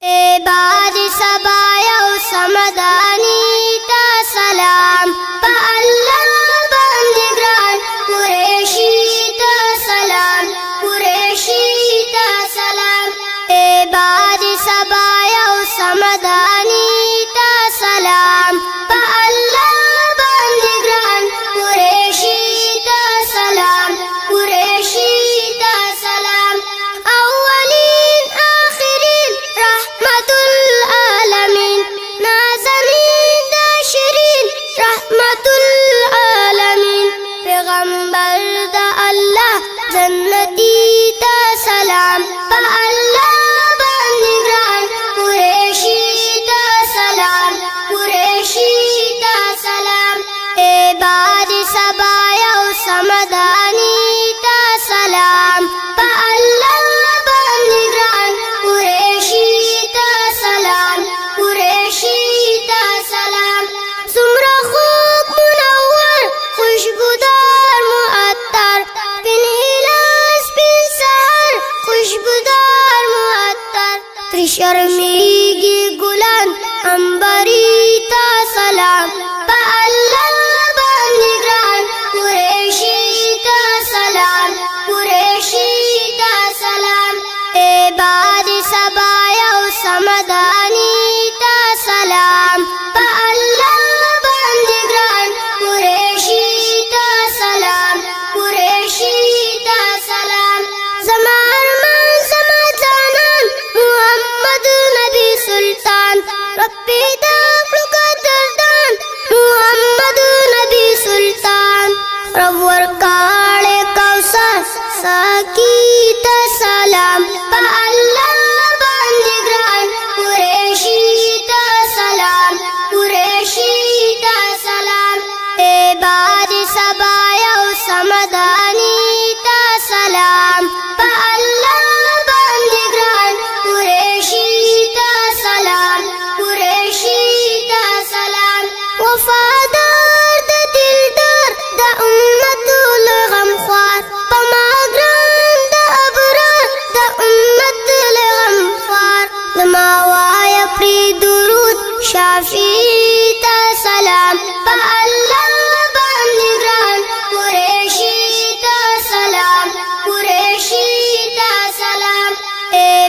بعد سبا یو سمدانی تا سلام پا اللہ باندې ګران قریشی تا سلام قریشی تا سلام بعد سبا یو سمدانی تا سلام پا اللہ باندې ګران قریشی تا سلام قریشی تا سلام اولین آخرین رحمت العالمین نازنین داشرین رحمت العالمین پیغمبر دا اللہ جنتی تا سلام پا اللہ باندې ګران قریشی تا سلام قریشی تا سلام بعد سبا یو سمدانی تا سلام پا اللہ باندې ګران قریشی تا سلام قریشی تا سلام زمرا خوب منور خوشبودار معطر پن هلاس پن سحر خوشبودار معطر تر شرمیگی گلان انبری تا سلام پا اللہ باندې ګران قریشی تا سلام قریشی تا سلام بعد سبا یو سمدانی تا سلام پا اللہ باندې ګران قریشی تا سلام قریشی تا سلام زما ارمان زما جانان محمد نبی سلطان رب پیدا کړو قدردان محمد نبی سلطان رب ورکاړې کوثر ساکی تا سلام پا اللہ باندې ګران قریشی تا سلام قریشی تا سلام بعد سبا یو سمدانی تا سلام پا اللہ باندې ګران قریشی تا سلام قریشی تا سلام وفادار د دلدار د امت لغمخوار پما ګران د ابرار د امت لغمخوار لما وایا پری درود شافی تا سلام پا اللہ باندې ګران قریشی تا سلام قریشی تا سلام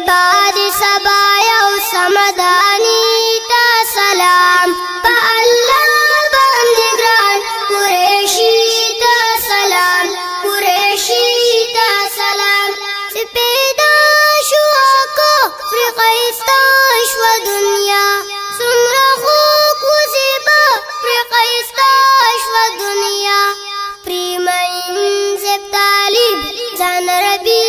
بعد سبا یو سمدانی تا سلام پا اللہ باندې ګران قریشی تا سلام قریشی تا سلام سپیدا شو آقا فرقیستا شو دنیا سمرا خوک وزیبا فرقیستا شو دنیا پریمین زب طالب زان ربی